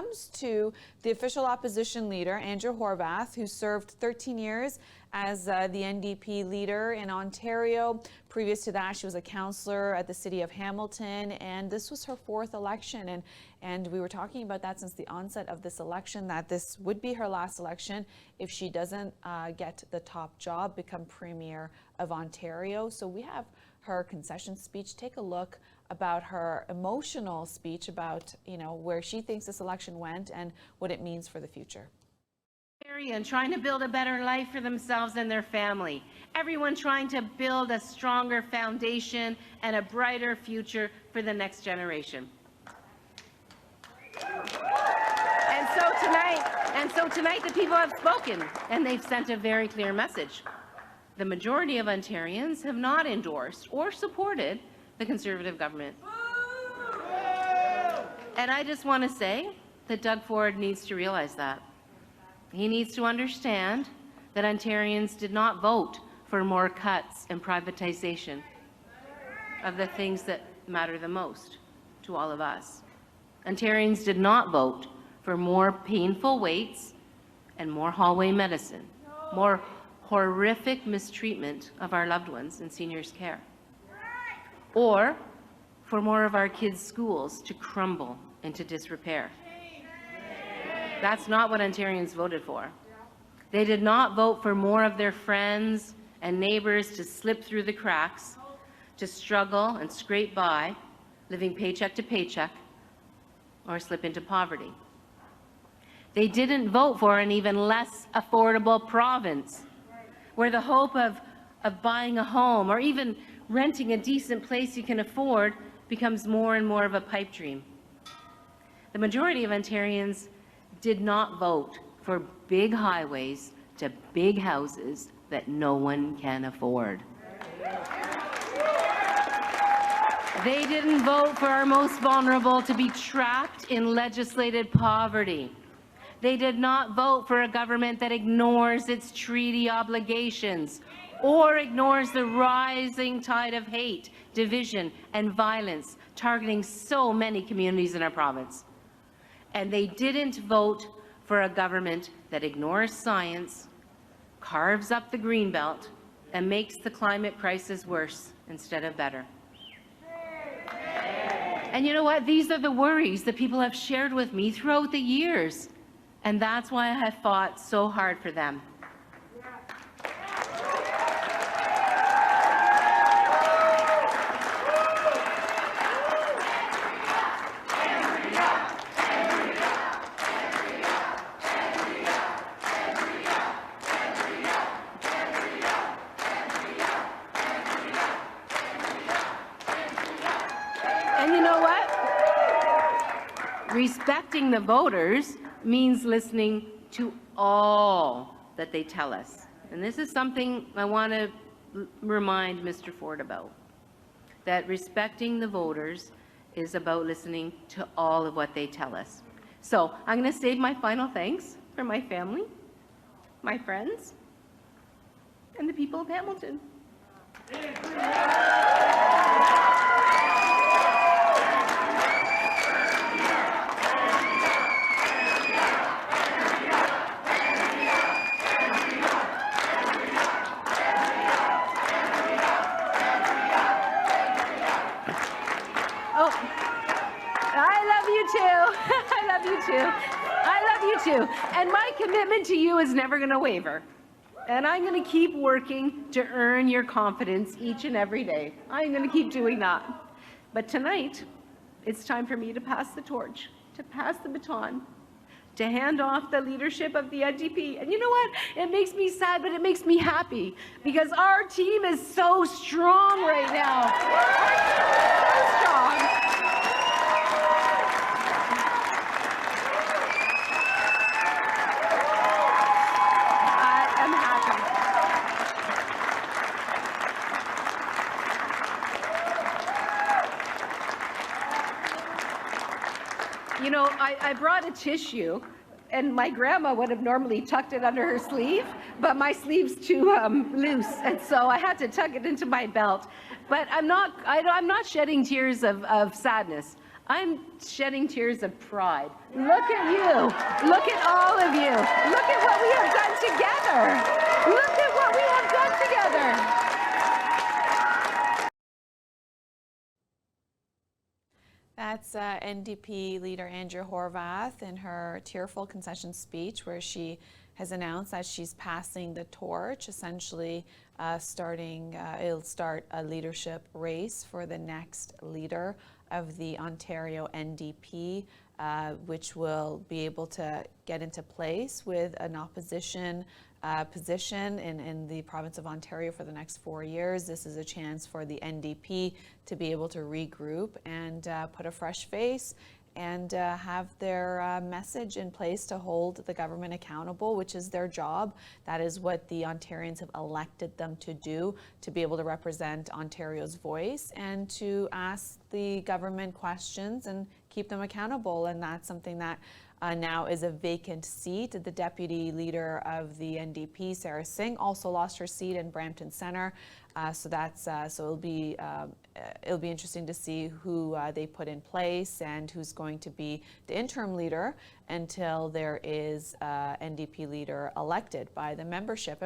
comes to the official opposition leader, Andrea Horwath, who served 13 years as the NDP leader in Ontario. Previous to that, she was a councillor at the city of Hamilton, and this was her 4th election. And we were talking about that since the onset of this election, that this would be her last election if she doesn't get the top job, become Premier of Ontario. So we have her concession speech. Take a look about her emotional speech about, where she thinks this election went and what it means for the future. And trying to build a better life for themselves and their family. Everyone trying to build a stronger foundation and a brighter future for the next generation. And so tonight the people have spoken, and they've sent a very clear message. The majority of Ontarians have not endorsed or supported the Conservative government. And I just want to say that Doug Ford needs to realize that. He needs to understand that Ontarians did not vote for more cuts and privatization of the things that matter the most to all of us. Ontarians did not vote for more painful waits and more hallway medicine, more horrific mistreatment of our loved ones in seniors' care, or for more of our kids' schools to crumble into disrepair. That's not what Ontarians voted for. They did not vote for more of their friends and neighbors to slip through the cracks, to struggle and scrape by, living paycheck to paycheck, or slip into poverty. They didn't vote for an even less affordable province, where the hope of buying a home or even renting a decent place you can afford becomes more and more of a pipe dream. The majority of Ontarians did not vote for big highways to big houses that no one can afford. They didn't vote for our most vulnerable to be trapped in legislated poverty. They did not vote for a government that ignores its treaty obligations or ignores the rising tide of hate, division, and violence targeting so many communities in our province. And they didn't vote for a government that ignores science, carves up the Greenbelt, and makes the climate crisis worse instead of better. And you know what? These are the worries that people have shared with me throughout the years. And that's why I have fought so hard for them. And you know what? Respecting the voters means listening to all that they tell us. And this is something I want to remind Mr. Ford about, that respecting the voters is about listening to all of what they tell us. So I'm going to save my final thanks for my family, my friends, and the people of Hamilton. I love you too. And my commitment to you is never going to waver. And I'm going to keep working to earn your confidence each and every day. I'm going to keep doing that. But tonight, it's time for me to pass the torch, to pass the baton, to hand off the leadership of the NDP. And you know what? It makes me sad, but it makes me happy because our team is so strong right now. Our team is so strong. You know, I brought a tissue, and my grandma would have normally tucked it under her sleeve, but my sleeve's too loose, and so I had to tuck it into my belt. But I'm not shedding tears of sadness. I'm shedding tears of pride. Look at you. Look at all of you. Look at what we have done together. Look at what we have done together. That's NDP leader Andrea Horwath in her tearful concession speech, where she has announced that she's passing the torch, essentially it'll start a leadership race for the next leader of the Ontario NDP, which will be able to get into place with an opposition position in the province of Ontario for the next 4 years. This is a chance for the NDP to be able to regroup and put a fresh face and have their message in place to hold the government accountable, which is their job. That is what the Ontarians have elected them to do, to be able to represent Ontario's voice and to ask the government questions and keep them accountable. And that's something that now is a vacant seat. The deputy leader of the NDP, Sarah Singh, also lost her seat in Brampton Centre. So it'll be interesting to see who they put in place and who's going to be the interim leader until there is NDP leader elected by the membership.